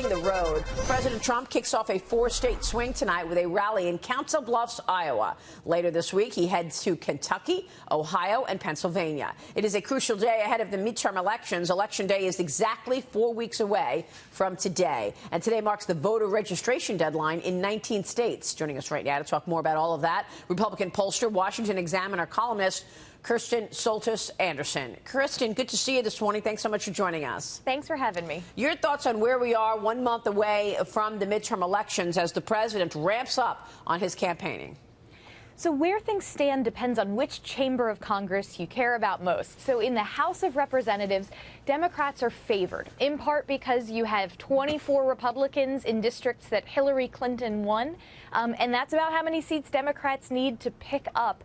hitting the road. President Trump kicks off a 4-state swing tonight with a rally in Council Bluffs, Iowa. Later this week, he heads to Kentucky, Ohio, and Pennsylvania. It is a crucial day ahead of the midterm elections. Election Day is exactly 4 weeks away from today. And today marks the voter registration deadline in 19 states. Joining us right now to talk more about all of that, Republican pollster, Washington Examiner columnist, Kristen Soltis Anderson. Kristen, good to see you this morning. Thanks so much for joining us. Thanks for having me. Your thoughts on where we are 1 month away from the midterm elections as the president ramps up on his campaigning? So where things stand depends on which chamber of Congress you care about most. So in the House of Representatives, Democrats are favored, in part because you have 24 Republicans in districts that Hillary Clinton won. And that's about how many seats Democrats need to pick up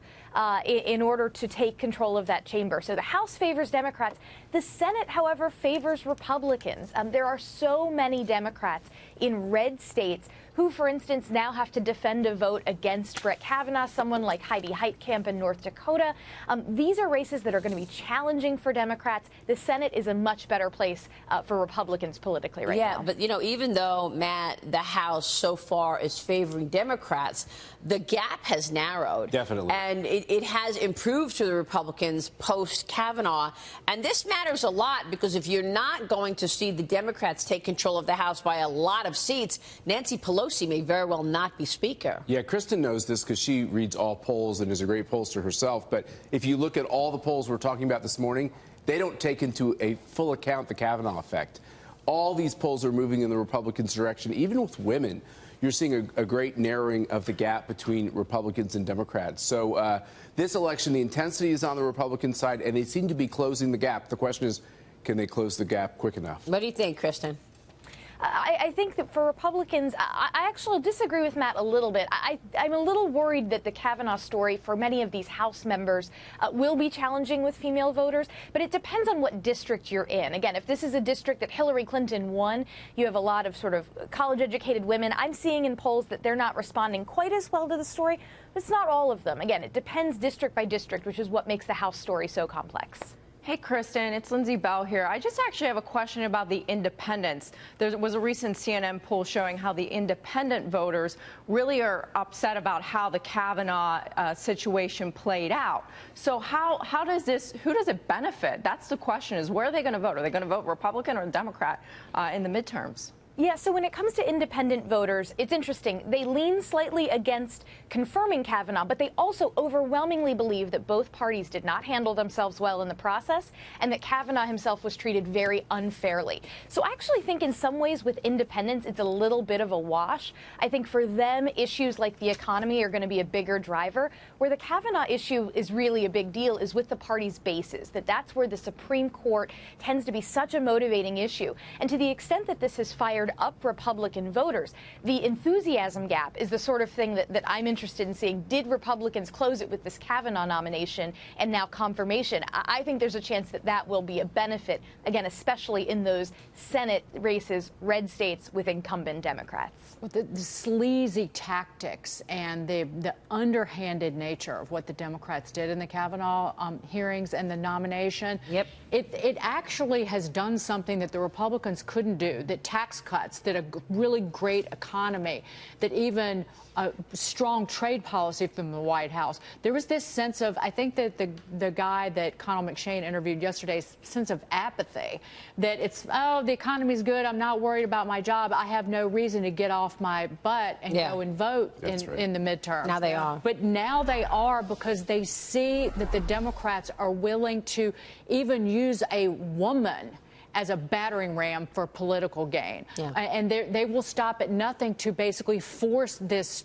in order to take control of that chamber. So the House favors Democrats. The Senate, however, favors Republicans. There are so many Democrats in red states who, for instance, now have to defend a vote against Brett Kavanaugh, someone like Heidi Heitkamp in North Dakota. These are races that are going to be challenging for Democrats. The Senate is a much better place for Republicans politically right now. Yeah, but, you know, even though, Matt, the House so far is favoring Democrats, the gap has narrowed. Definitely. And it has improved to the Republicans post-Kavanaugh. And this matters a lot because if you're not going to see the Democrats take control of the House by a lot of seats, Nancy Pelosi may very well not be Speaker. Yeah, Kristen knows this because she reads all polls and is a great pollster herself. But if you look at all the polls we're talking about this morning, they don't take into a full account the Kavanaugh effect. All these polls are moving in the Republicans' direction. Even with women, you're seeing a great narrowing of the gap between Republicans and Democrats. So this election, the intensity is on the Republican side, and they seem to be closing the gap. The question is, can they close the gap quick enough? What do you think, Kristen? I think that for Republicans, I actually disagree with Matt a little bit. I'm a little worried that the Kavanaugh story for many of these House members will be challenging with female voters, but it depends on what district you're in. Again, if this is a district that Hillary Clinton won, you have a lot of sort of college-educated women. I'm seeing in polls that they're not responding quite as well to the story, but it's not all of them. Again, it depends district by district, which is what makes the House story so complex. Hey, Kristen, it's Lindsay Bell here. I just actually have a question about the independents. There was a recent CNN poll showing how the independent voters really are upset about how the Kavanaugh situation played out. So who does it benefit? That's the question, is where are they going to vote? Are they going to vote Republican or Democrat in the midterms? Yeah, so when it comes to independent voters, it's interesting. They lean slightly against confirming Kavanaugh, but they also overwhelmingly believe that both parties did not handle themselves well in the process and that Kavanaugh himself was treated very unfairly. So I actually think in some ways with independents, it's a little bit of a wash. I think for them, issues like the economy are going to be a bigger driver. Where the Kavanaugh issue is really a big deal is with the party's bases, that's where the Supreme Court tends to be such a motivating issue. And to the extent that this has fired up Republican voters, the enthusiasm gap is the sort of thing that I'm interested in seeing. Did Republicans close it with this Kavanaugh nomination and now confirmation? I think there's a chance that that will be a benefit, again, especially in those Senate races, red states with incumbent Democrats. With the sleazy tactics and the underhanded nature of what the Democrats did in the Kavanaugh hearings and the nomination, it actually has done something that the Republicans couldn't do, that tax cuts, that a really great economy, that even a strong trade policy from the White House. There was this sense of, I think that the guy that Connell McShane interviewed yesterday, sense of apathy, that it's, oh, the economy's good, I'm not worried about my job, I have no reason to get off my butt and go and vote in the midterms. Now they are. But now they are, because they see that the Democrats are willing to even use a woman as a battering ram for political gain. And they will stop at nothing to basically force this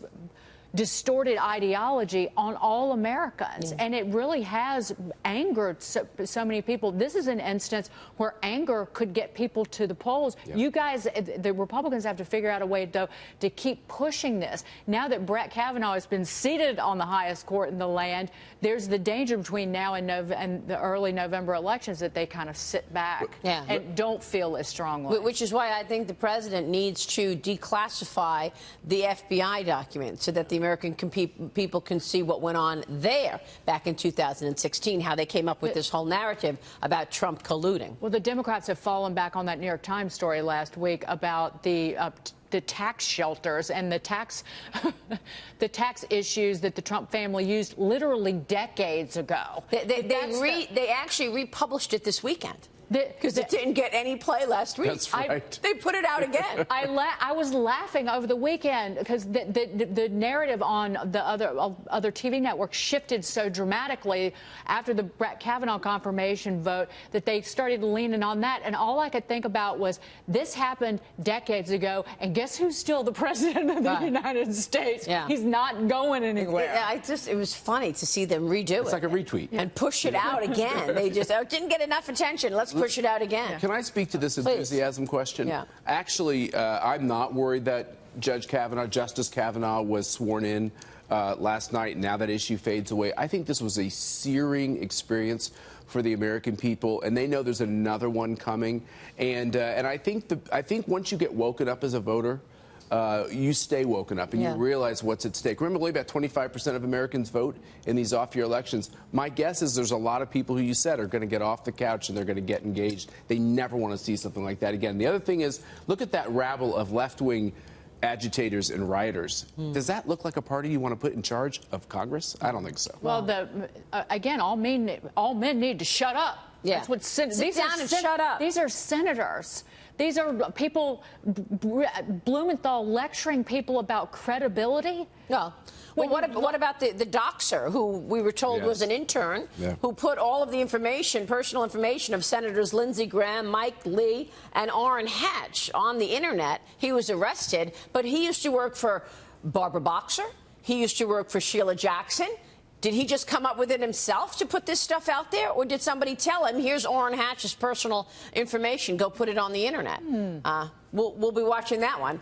distorted ideology on all Americans. And it really has angered so many people. This is an instance where anger could get people to the polls. You guys, the Republicans, have to figure out a way, though, to keep pushing this. Now that Brett Kavanaugh has been seated on the highest court in the land, there's the danger between now and the early November elections that they kind of sit back and don't feel as strongly. Which is why I think the president needs to declassify the FBI documents so that the American people can see what went on there back in 2016, how they came up with this whole narrative about Trump colluding. Well, the Democrats have fallen back on that New York Times story last week about the tax shelters and the tax issues that the Trump family used literally decades ago. They actually republished it this weekend. Because it didn't get any play last week. That's right. They put it out again. I was laughing over the weekend because the narrative on the other TV networks shifted so dramatically after the Brett Kavanaugh confirmation vote that they started leaning on that. And all I could think about was this happened decades ago, and guess who's still the president of the United States? Yeah. He's not going anywhere. It was funny to see them redo it. It's like a retweet. And push it out again. They just didn't get enough attention. Let's push it out again. Can I speak to this enthusiasm question? Yeah. Actually, I'm not worried that Justice Kavanaugh was sworn in last night. Now that issue fades away. I think this was a searing experience for the American people, and they know there's another one coming. And I think once you get woken up as a voter, you stay woken up and you realize what's at stake. Remember, only about 25% of Americans vote in these off-year elections. My guess is there's a lot of people who you said are going to get off the couch and they're going to get engaged. They never want to see something like that again. The other thing is, look at that rabble of left-wing agitators and rioters. Does that look like a party you want to put in charge of Congress? I don't think so. Well, again, all men need to shut up. Yeah. That's what Sit down and shut up. These are senators. These are people, Blumenthal lecturing people about credibility. No. Well, what about the doxer, who we were told was an intern, who put all of the information, personal information of Senators Lindsey Graham, Mike Lee, and Orrin Hatch on the Internet? He was arrested, but he used to work for Barbara Boxer. He used to work for Sheila Jackson. Did he just come up with it himself to put this stuff out there? Or did somebody tell him, here's Orrin Hatch's personal information, go put it on the Internet? We'll be watching that one.